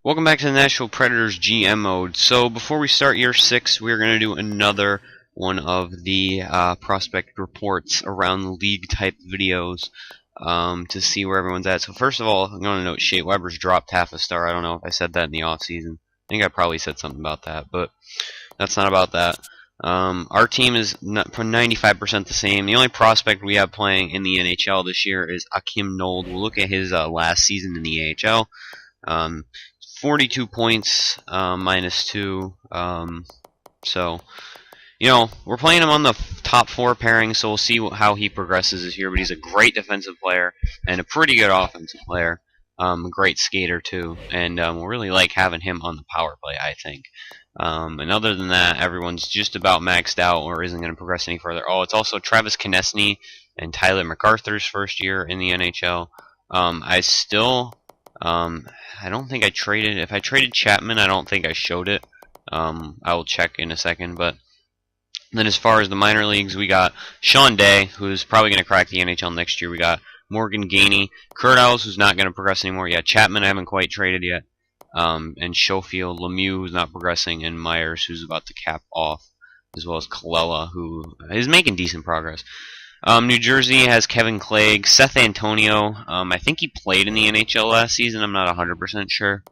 Welcome back to the Nashville Predators GM mode. So before we start year 6, we're going to do another one of the prospect reports around the league type videos to see where everyone's at. So first of all, I'm going to note Shea Weber's dropped half a star. I don't know if I said that in the off season. I think I probably said something about that, but that's not about that. Our team is 95% the same. The only prospect we have playing in the NHL this year is Akim Nold. We'll look at his last season in the AHL. 42 points, -2. So, we're playing him on the top 4 pairing, so we'll see how he progresses this year. But he's a great defensive player and a pretty good offensive player. A great skater, too. And we'll really like having him on the power play, I think. And other than that, everyone's just about maxed out or isn't going to progress any further. Oh, it's also Travis Konecny and Tyler MacArthur's first year in the NHL. I don't think I traded. If I traded Chapman, I don't think I showed it. I will check in a second. But then as far as the minor leagues, we got Sean Day, who's probably going to crack the NHL next year. We got Morgan Gainey, Kurt Ellis, who's not going to progress anymore. Yeah, Chapman I haven't quite traded yet. And Schofield, Lemieux, who's not progressing, and Myers, who's about to cap off, as well as Kallela, who is making decent progress. New Jersey has Kevin Clegg, Seth Antonio. I think he played in the NHL last season. I'm not 100% sure.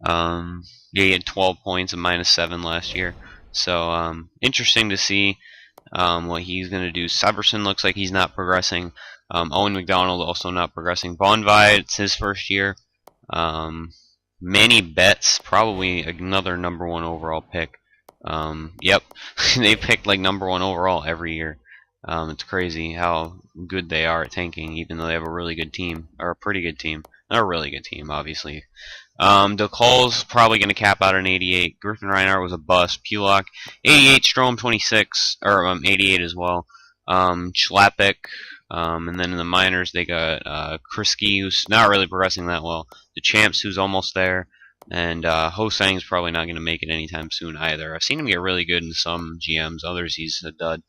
Yeah, he had 12 points and -7 last year. So interesting to see what he's going to do. Severson looks like he's not progressing. Owen McDonald also not progressing. Bonvai, it's his first year. Manny Betts, probably another #1 overall pick. Yep, they picked like #1 overall every year. It's crazy how good they are at tanking, even though they have a really good team, or a pretty good team. Not a really good team, obviously. DeCole's probably going to cap out an 88. Griffin Reinhart was a bust. Pulak, 88. Strome, 26, or 88 as well. Schlappick, and then in the minors they got Kriski, who's not really progressing that well. The Champs, who's almost there. And Ho-Sang's probably not going to make it anytime soon either. I've seen him get really good in some GMs. Others, he's a dud.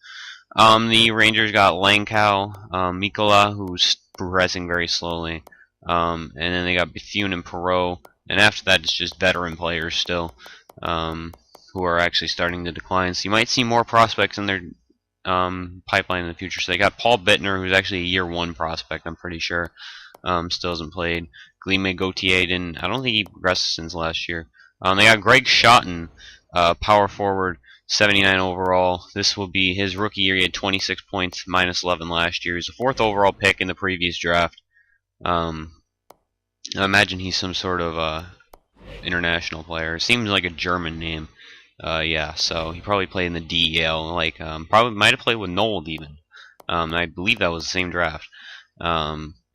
The Rangers got Langkow, Mikola, who's progressing very slowly. And then they got Bethune and Perot. And after that, it's just veteran players still, who are actually starting to decline. So you might see more prospects in their pipeline in the future. So they got Paul Bittner, who's actually a year 1 prospect, I'm pretty sure. Still hasn't played. Gleame Gauthier didn't. I don't think he progressed since last year. They got Greg Schotten, power forward, 79 overall. This will be his rookie year. He had 26 points, -11 last year. He's a 4th overall pick in the previous draft. I imagine he's some sort of international player. It seems like a German name. Yeah, so he probably played in the DEL. Like, probably might have played with Nold even. I believe that was the same draft.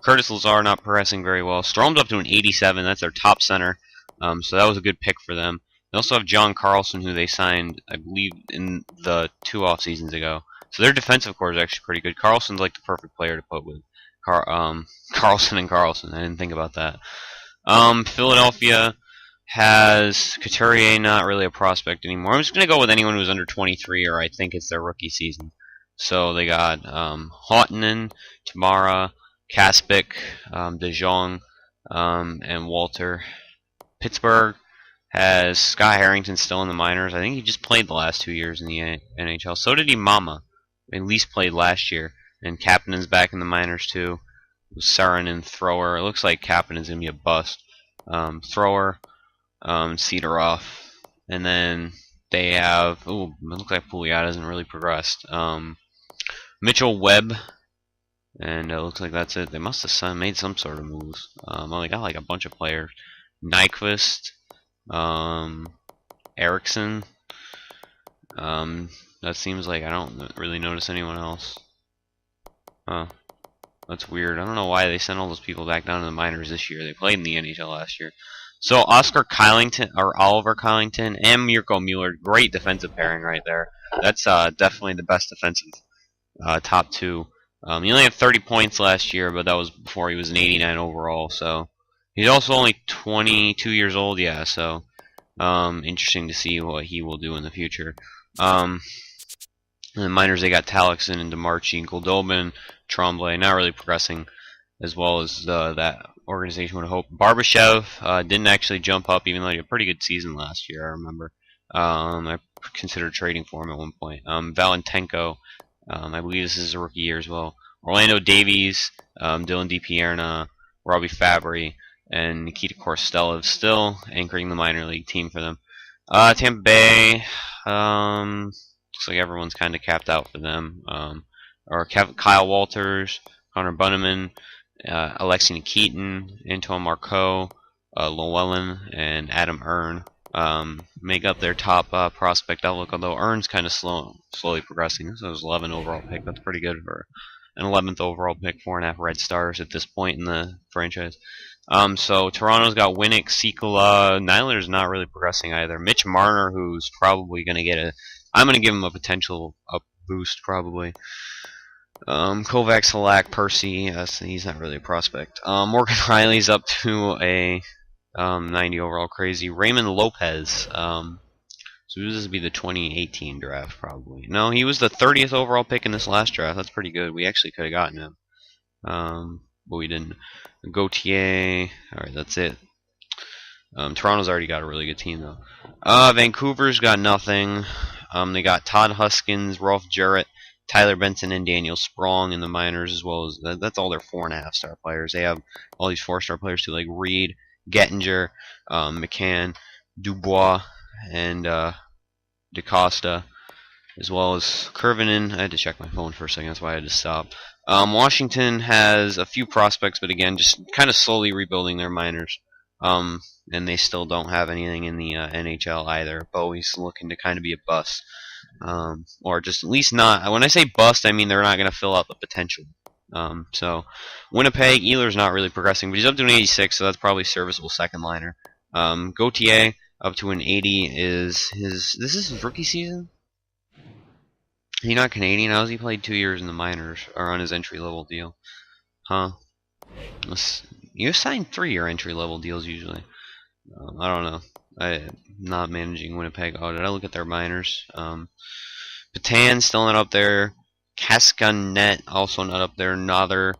Curtis Lazar not progressing very well. Strome's up to an 87. That's their top center. So that was a good pick for them. They also have John Carlson, who they signed, I believe, in the 2 off seasons ago. So their defensive core is actually pretty good. Carlson's like the perfect player to put with Carlson and Carlson. I didn't think about that. Philadelphia has Couturier, not really a prospect anymore. I'm just going to go with anyone who's under 23, or I think it's their rookie season. So they got Houghton, Tamara, Kaspic, De Jong, and Walter. Pittsburgh has Scott Harrington still in the minors. I think he just played the last 2 years in the NHL. So did Imama. At least played last year. And Kapanen's back in the minors too. Sarin and Thrower. It looks like Kapanen's going to be a bust. Thrower, Sidorov. And then they have... Ooh, it looks like Pouliot hasn't really progressed. Mitchell Webb. And it looks like that's it. They must have made some sort of moves. Well, they got like a bunch of players. Nyquist. Erickson. That seems like I don't really notice anyone else. Huh. That's weird. I don't know why they sent all those people back down to the minors this year. They played in the NHL last year. So Oscar Kylington, or Oliver Kylington, and Mirko Mueller, great defensive pairing right there. That's definitely the best defensive top 2. He only had 30 points last year, but that was before he was an 89 overall. So he's also only 22 years old. Yeah, so interesting to see what he will do in the future. In the minors, they got Talixon and DeMarchi, Goldobin, Tremblay, not really progressing, as well as that organization would hope. Barbashev didn't actually jump up, even though he had a pretty good season last year, I remember. I considered trading for him at one point. Valentenko, I believe this is his rookie year as well. Orlando Davies, Dylan DiPierna, Robbie Fabry, and Nikita Korstelev still anchoring the minor league team for them. Tampa Bay, looks like everyone's kind of capped out for them. Kyle Walters, Connor Bunneman, Alexei Nikitin, Antoine Marcoux, Llewellyn, and Adam Earn make up their top prospect outlook, although Earn's kind of slowly progressing. So it was 11 overall pick. That's pretty good for an 11th overall pick, 4.5 red stars at this point in the franchise. So Toronto's got Winnick, Sikula. Nylander's not really progressing either. Mitch Marner, who's probably going to get I'm going to give him a potential boost probably. Kovacs, Halak, Percy, he's not really a prospect. Morgan Riley's up to a 90 overall crazy. Raymond Lopez, so this would be the 2018 draft probably. No, he was the 30th overall pick in this last draft. That's pretty good. We actually could have gotten him, but we didn't. Gauthier, alright, that's it. Toronto's already got a really good team though. Vancouver's got nothing. They got Todd Huskins, Rolf Jarrett, Tyler Benson, and Daniel Sprong in the minors, as well as that's all their 4.5 star players. They have all these 4-star players too, like Reed, Gettinger, McCann, Dubois, and DeCosta, as well as Kurvinen. I had to check my phone for a second, that's why I had to stop. Washington has a few prospects, but again, just kind of slowly rebuilding their minors. And they still don't have anything in the NHL either. Bowie's looking to kind of be a bust. Or just at least not. When I say bust, I mean they're not going to fill out the potential. So Winnipeg, Ehlers not really progressing, but he's up to an 86, so that's probably serviceable second liner. Gauthier up to an 80 is his. This is his rookie season. He's not Canadian. How's he played 2 years in the minors or on his entry level deal? Huh? You sign 3-year entry level deals usually. I don't know. I'm not managing Winnipeg. Oh, did I look at their minors? Patan still not up there. Kaskanet also not up there. Nother,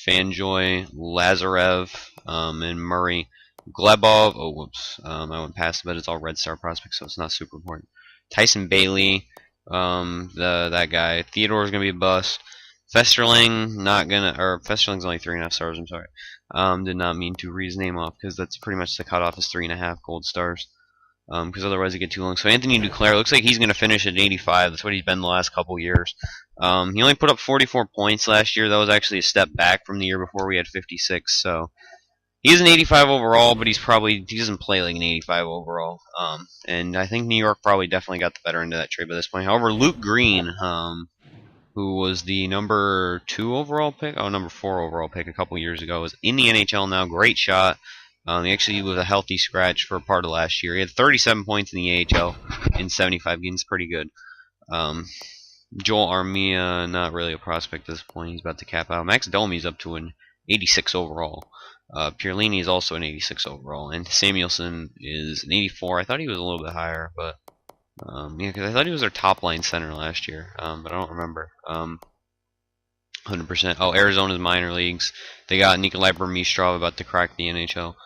Fanjoy, Lazarev, and Murray. Glebov. Oh, whoops. I went past it, but it's all red star prospects, so it's not super important. Tyson Bailey. That guy. Theodore's gonna be a bust. Festerling Festerling's only 3.5 stars. I'm sorry. Did not mean to read his name off because that's pretty much the cutoff is 3.5 gold stars. Because otherwise it get too long. So Anthony Duclair looks like he's going to finish at 85. That's what he's been the last couple years. He only put up 44 points last year. That was actually a step back from the year before we had 56. So he's an 85 overall, but he doesn't play like an 85 overall. And I think New York probably definitely got the better end of that trade by this point. However, Luke Green, who was the number 4 overall pick a couple years ago, is in the NHL now. Great shot. He actually was a healthy scratch for a part of last year. He had 37 points in the AHL in 75 games. Pretty good. Joel Armia, not really a prospect at this point. He's about to cap out. Max Domi's up to an 86 overall. Pierlini is also an 86 overall. And Samuelson is an 84. I thought he was a little bit higher, but yeah, because I thought he was their top line center last year, but I don't remember. 100%. Oh, Arizona's minor leagues. They got Nikolai Burmistrov about to crack the NHL.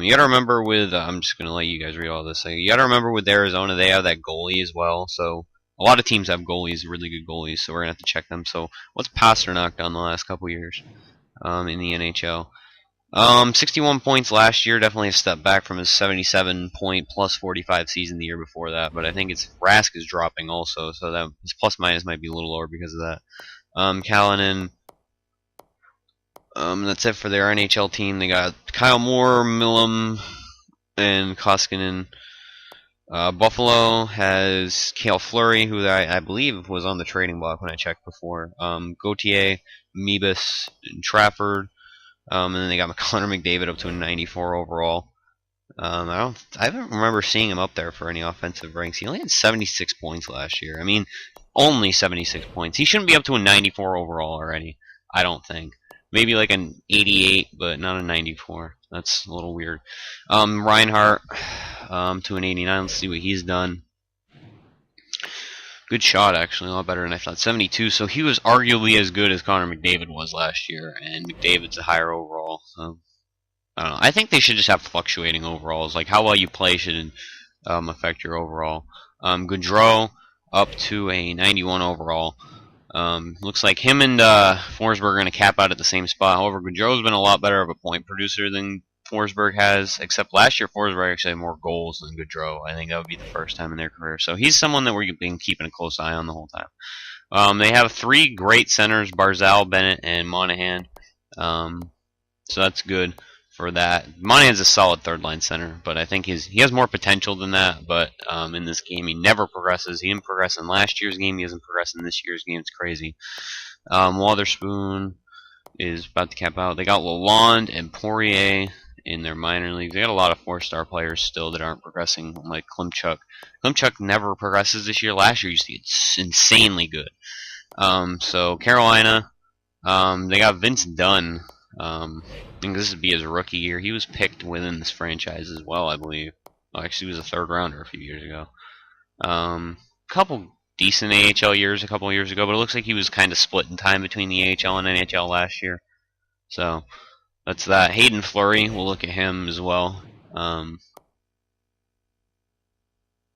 You got to remember with I'm just gonna let you guys read all this. You got to remember with Arizona, they have that goalie as well. So a lot of teams have goalies, really good goalies. So we're gonna have to check them. So what's Pasternak done the last couple years in the NHL? 61 points last year, definitely a step back from his 77 point plus 45 season the year before that. But I think Rask is dropping also, so that his plus minus might be a little lower because of that. Kalinin. That's it for their NHL team. They got Kyle Moore, Millam, and Koskinen. Buffalo has Cale Fleury, who I believe was on the trading block when I checked before. Gauthier, Mebus, and Trafford. And then they got Connor McDavid up to a 94 overall. I don't remember seeing him up there for any offensive ranks. He only had 76 points last year. I mean, only 76 points. He shouldn't be up to a 94 overall already, I don't think. Maybe like an 88, but not a 94. That's a little weird. Reinhardt to an 89. Let's see what he's done. Good shot, actually. A lot better than I thought. 72. So he was arguably as good as Connor McDavid was last year, and McDavid's a higher overall. So I don't know. I think they should just have fluctuating overalls. Like how well you play should affect your overall. Gaudreau up to a 91 overall. Looks like him and Forsberg are going to cap out at the same spot. However, Gaudreau's been a lot better of a point producer than Forsberg has, except last year Forsberg actually had more goals than Gaudreau. I think that would be the first time in their career. So he's someone that we've been keeping a close eye on the whole time. They have 3 great centers, Barzal, Bennett, and Monahan. So that's good for that. Monahan's a solid third-line center, but I think he has more potential than that. But in this game, he never progresses. He didn't progress in last year's game. He hasn't progressed in this year's game. It's crazy. Witherspoon is about to cap out. They got Lalonde and Poirier in their minor leagues. They got a lot of 4-star players still that aren't progressing, like Klimchuk. Klimchuk never progresses this year. Last year, you see it's insanely good. So Carolina, they got Vince Dunn. I think this would be his rookie year. He was picked within this franchise as well, I believe. Well, actually, he was a 3rd rounder a few years ago. Couple decent AHL years a couple years ago, but it looks like he was kind of split in time between the AHL and NHL last year. So that's that. Hayden Fleury, we'll look at him as well.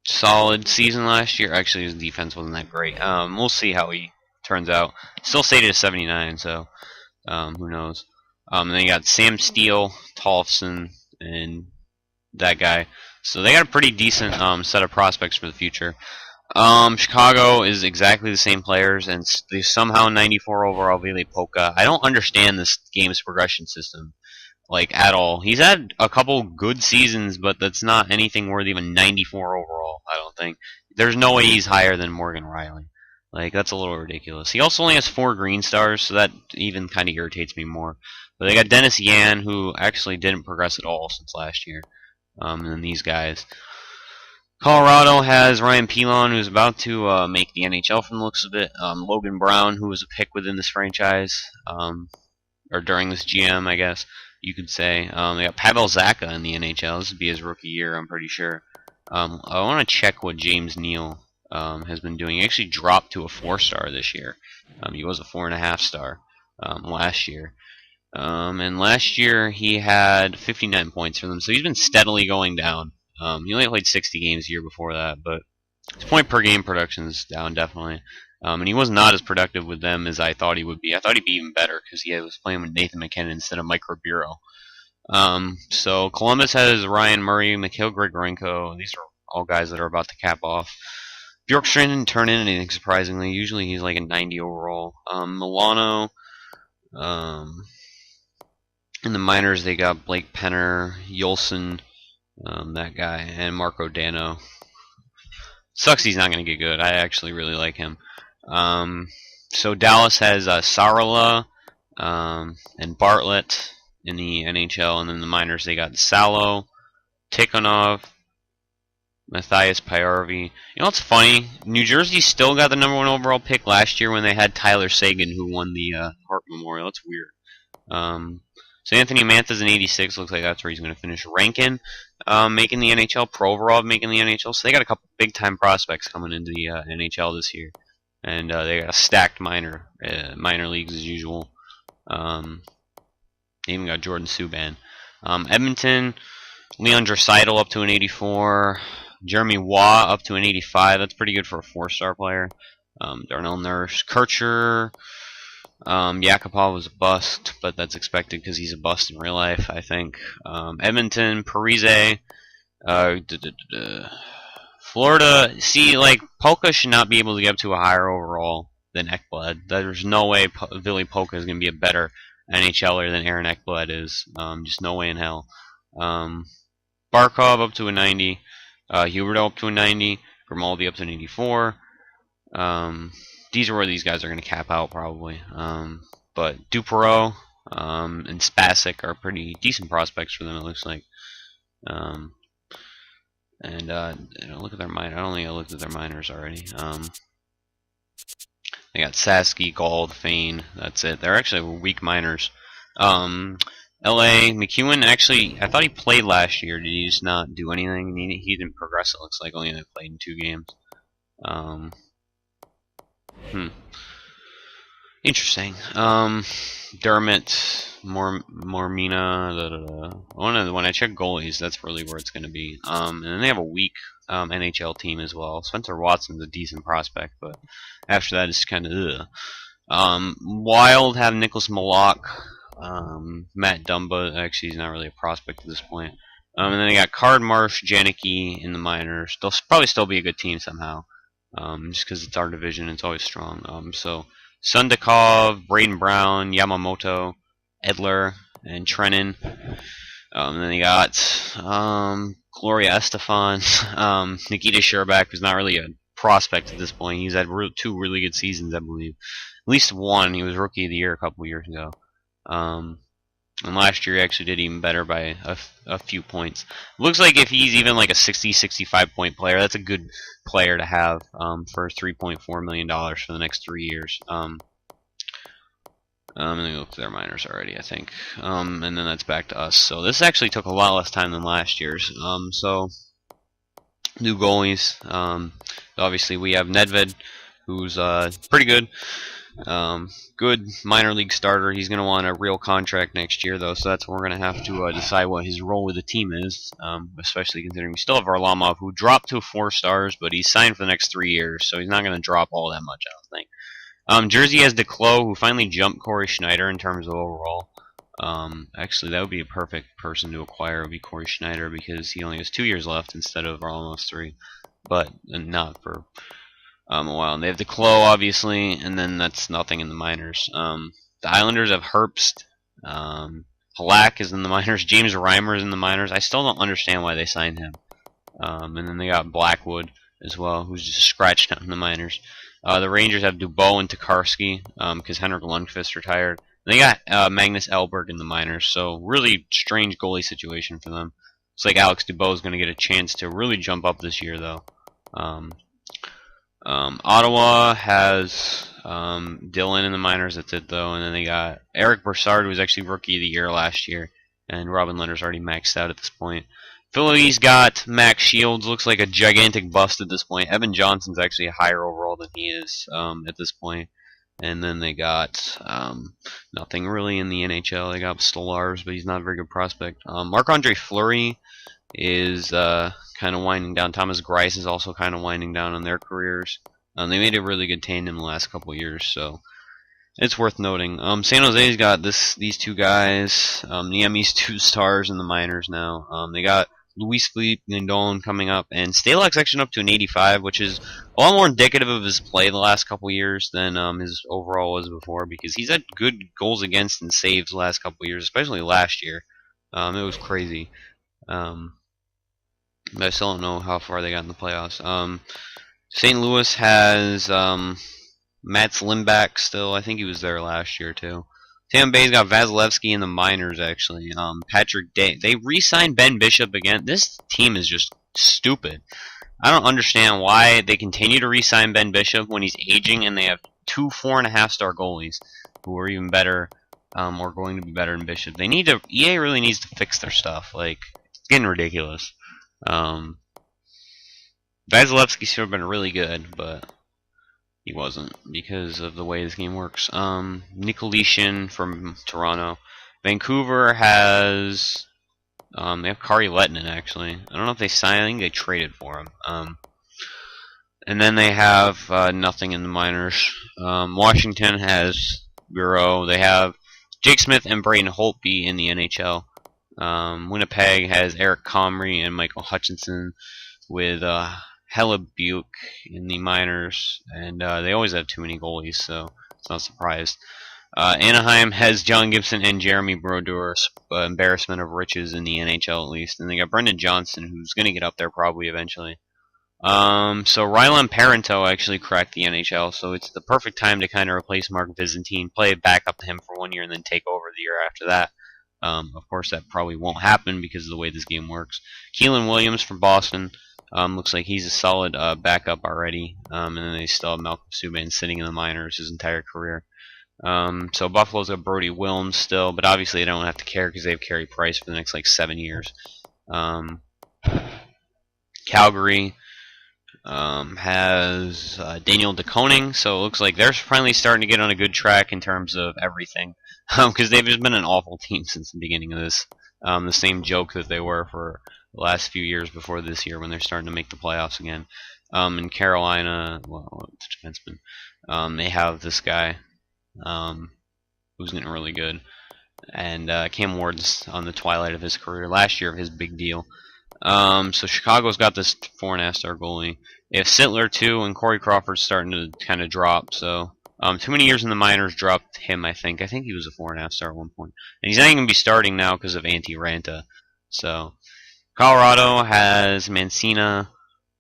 Solid season last year. Actually, his defense wasn't that great. We'll see how he turns out. Still stated at 79, so who knows. And then you got Sam Steele, Tollefson, and that guy. So they got a pretty decent set of prospects for the future. Chicago is exactly the same players, and they somehow 94 overall Ville Polka. I don't understand this game's progression system, like, at all. He's had a couple good seasons, but that's not anything worthy of a 94 overall, I don't think. There's no way he's higher than Morgan Riley. Like, that's a little ridiculous. He also only has 4 green stars, so that even kind of irritates me more. But they got Dennis Yan, who actually didn't progress at all since last year. And then these guys. Colorado has Ryan Pilon, who's about to make the NHL from the looks of it. Logan Brown, who was a pick within this franchise, or during this GM, I guess you could say. They got Pavel Zacha in the NHL. This would be his rookie year, I'm pretty sure. I want to check what James Neal has been doing. He actually dropped to a 4-star this year. He was a 4.5-star last year. And last year he had 59 points for them, so he's been steadily going down. He only played 60 games a year before that, but his point per game production is down definitely. And he was not as productive with them as I thought he would be. I thought he'd be even better because he was playing with Nathan McKinnon instead of Mike Ribeiro. So Columbus has Ryan Murray, Mikhail Grigorenko. These are all guys that are about to cap off. Bjorkstrand didn't turn in anything surprisingly. Usually he's like a 90 overall. Milano. In the minors, they got Blake Penner, Yolson, that guy, and Marco Dano. Sucks he's not going to get good. I actually really like him. So Dallas has Sarala and Bartlett in the NHL, and then the minors they got Salo, Tikhonov, Matthias Pyarvi. You know what's funny? New Jersey still got the #1 overall pick last year when they had Tyler Seguin, who won the Hart Memorial. That's weird. So Anthony Mantha's an 86. Looks like that's where he's going to finish. Rankin making the NHL. Provorov making the NHL. So they got a couple big-time prospects coming into the NHL this year. And they got a stacked minor leagues as usual. They even got Jordan Subban. Edmonton, Leon Draisaitl up to an 84. Jeremy Waugh up to an 85. That's pretty good for a 4-star player. Darnell Nurse. Kircher. Yakupov was a bust, but that's expected because he's a bust in real life, I think. Edmonton, Parise. Florida, see, like, Polka should not be able to get up to a higher overall than Ekblad. There's no way Ville Polka is going to be a better NHLer than Aaron Ekblad is. Just no way in hell. Barkov up to a 90. Huberdeau up to a 90. Grimaldi up to an 84. These are where these guys are going to cap out probably. But Dupereau and Spacek are pretty decent prospects for them, it looks like. Look at their minor. I don't think I looked at their minors already. They got Sasky, Gald, Fane. That's it. They're actually weak minors. L.A. McEwen, actually, I thought he played last year. Did he just not do anything? He didn't progress, it looks like. Only played in 2 games. Interesting. Dermot, Mormina. When I check goalies, that's really where it's going to be. And then they have a weak NHL team as well. Spencer Watson's a decent prospect, but after that, it's kind of Wild have Nicholas Malak, Matt Dumba. Actually, he's not really a prospect at this point. And then they got Card Marsh, Janicki in the minors. They'll probably still be a good team somehow, just because it's our division. It's always strong. So Sundakov, Braden Brown, Yamamoto, Edler, and Trennan. And then they got Gloria Estefan, Nikita Sherbak, who's not really a prospect at this point. He's had two really good seasons, I believe. At least one. He was Rookie of the Year a couple years ago. And last year he actually did even better by a few points. Looks like if he's even like a 60, 65 point player, that's a good player to have for $3.4 million for the next 3 years. I'm going to go through their minors already, I think. And then that's back to us. So this actually took a lot less time than last year's. So new goalies. Obviously we have Nedved, who's pretty good. Good minor league starter. He's going to want a real contract next year, though, so that's where we're going to have to decide what his role with the team is, especially considering we still have Varlamov, who dropped to 4 stars, but he's signed for the next 3 years, so he's not going to drop all that much, I don't think. Jersey has Declos, who finally jumped Corey Schneider in terms of overall. Actually, that would be a perfect person to acquire, would be Corey Schneider, because he only has 2 years left instead of almost 3, but not for a while. And they have Declos, obviously, and then that's nothing in the minors. The Islanders have Herbst. Halak is in the minors. James Reimer is in the minors. I still don't understand why they signed him. And then they got Blackwood as well, who's just scratched out in the minors. The Rangers have Dubois and Tokarski because Henrik Lundqvist retired. And they got Magnus Elberg in the minors, so really strange goalie situation for them. It's like Alex Dubois is going to get a chance to really jump up this year, though. Ottawa has Dylan in the minors. That's it, though. And then they got Eric Broussard, who was actually Rookie of the Year last year. And Robin Lehner's already maxed out at this point. Philly's got Max Shields. Looks like a gigantic bust at this point. Evan Johnson's actually a higher overall than he is at this point. And then they got nothing really in the NHL. They got Stolars, but he's not a very good prospect. Marc-Andre Fleury is kind of winding down. Thomas Greiss is also kind of winding down on their careers. They made a really good tandem the last couple of years, so it's worth noting. San Jose's got these two guys. Niemi's 2 stars in the minors now. They got Luis Philippe Lindon coming up, and Stalock's actually up to an 85, which is a lot more indicative of his play the last couple of years than his overall was before, because he's had good goals against and saves the last couple of years, especially last year. It was crazy. But I still don't know how far they got in the playoffs. St. Louis has Mats Lindback still. I think he was there last year, too. Tampa Bay's got Vasilevsky in the minors, actually. Patrick Day. They re-signed Ben Bishop again. This team is just stupid. I don't understand why they continue to re-sign Ben Bishop when he's aging and they have 2 4.5-star goalies who are even better or going to be better than Bishop. They need to. EA really needs to fix their stuff. Like, it's getting ridiculous. Vasilevsky should have been really good, but he wasn't because of the way this game works. Nikolishin from Toronto. Vancouver has they have Kari Lettinen, actually. I don't know if they signed. I think they traded for him. And then they have nothing in the minors. Washington has Bureau. They have Jake Smith and Braden Holtby in the NHL. Winnipeg has Eric Comrie and Michael Hutchinson with Hellebuck in the minors, and they always have too many goalies, so it's not surprised. Anaheim has John Gibson and Jeremy Brodeur, embarrassment of riches in the NHL at least, and they got Brendan Johnson, who's going to get up there probably eventually. So Rylan Parenteau actually cracked the NHL, so it's the perfect time to kind of replace Mark Byzantine, play it back up to him for 1 year, and then take over the year after that. Of course, that probably won't happen because of the way this game works. Keelan Williams from Boston. Looks like he's a solid backup already. And then they still have Malcolm Subban sitting in the minors his entire career. So Buffalo's got Brody Wilms still, but obviously they don't have to care because they have Carey Price for the next 7 years. Calgary has Daniel DeConing, so it looks like they're finally starting to get on a good track in terms of everything, because they've just been an awful team since the beginning of this. The same joke that they were for the last few years before this year when they're starting to make the playoffs again. In Carolina, well, it's a defenseman. They have this guy who's getting really good, and Cam Ward's on the twilight of his career. Last year, his big deal. So Chicago's got this 4.5-star goalie. They have Sittler too, and Corey Crawford's starting to kind of drop. So too many years in the minors dropped him. I think he was a 4.5-star at one point, and he's not even gonna be starting now because of Antti Ranta. So Colorado has Mancina,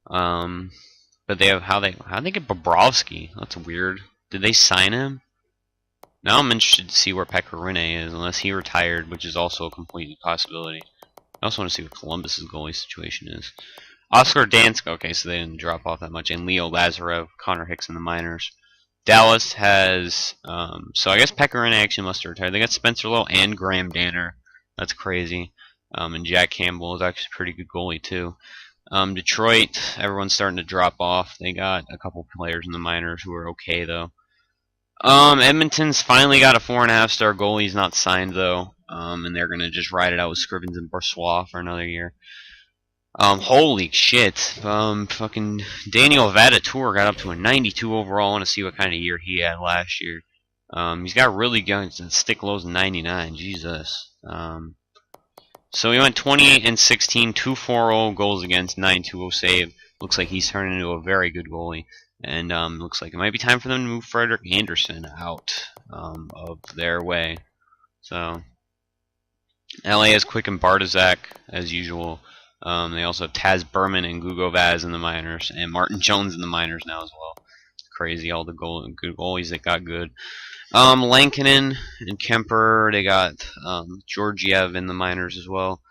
but they have how they get Bobrovsky. That's weird. Did they sign him? Now I'm interested to see where Pekka Rinne is, unless he retired, which is also a complete possibility. I also want to see what Columbus's goalie situation is. Oscar Dansk, okay, so they didn't drop off that much, and Leo Lazarev, Connor Hicks in the minors. Dallas has, so I guess Pekka Rinne actually must have retired. They got Spencer Lowe and Graham Danner. That's crazy. And Jack Campbell is actually a pretty good goalie too. Detroit, everyone's starting to drop off. They got a couple players in the minors who are okay though. Edmonton's finally got a 4.5-star goalie. He's not signed though, and they're gonna just ride it out with Scrivens and Brossoit for another year. Holy shit! Fucking Daniel Vadatour got up to a 92 overall. I want to see what kind of year he had last year. He's got really good stick lows 99. Jesus. So he went 28 and 16, 2.40 goals against, 9.20 save. Looks like he's turning into a very good goalie. And looks like it might be time for them to move Frederik Andersen out of their way. So LA has Quick and Bartozak as usual. They also have Taz Berman and Gugo Vaz in the minors, and Martin Jones in the minors now as well. It's crazy, all the good goalies that got good. Lankinen and Kemper, they got Georgiev in the minors as well.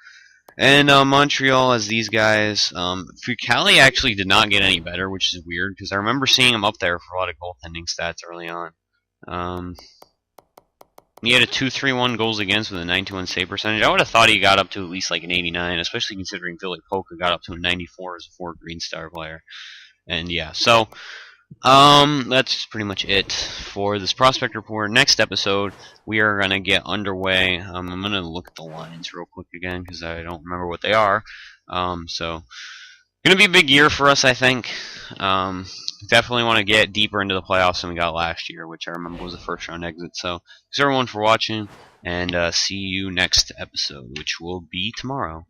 And Montreal has these guys. Fucale actually did not get any better, which is weird, because I remember seeing him up there for a lot of goaltending stats early on. He had a 2.31 goals against with a 9.21 save percentage. I would have thought he got up to at least like an 89, especially considering Billy Polka got up to a 94 as a 4 Green Star player. And yeah, so that's pretty much it for this prospect report. Next episode, we are gonna get underway. I'm gonna look at the lines real quick again because I don't remember what they are. So gonna be a big year for us, I think. Definitely want to get deeper into the playoffs than we got last year, which I remember was a first round exit. So thanks everyone for watching, and see you next episode, which will be tomorrow.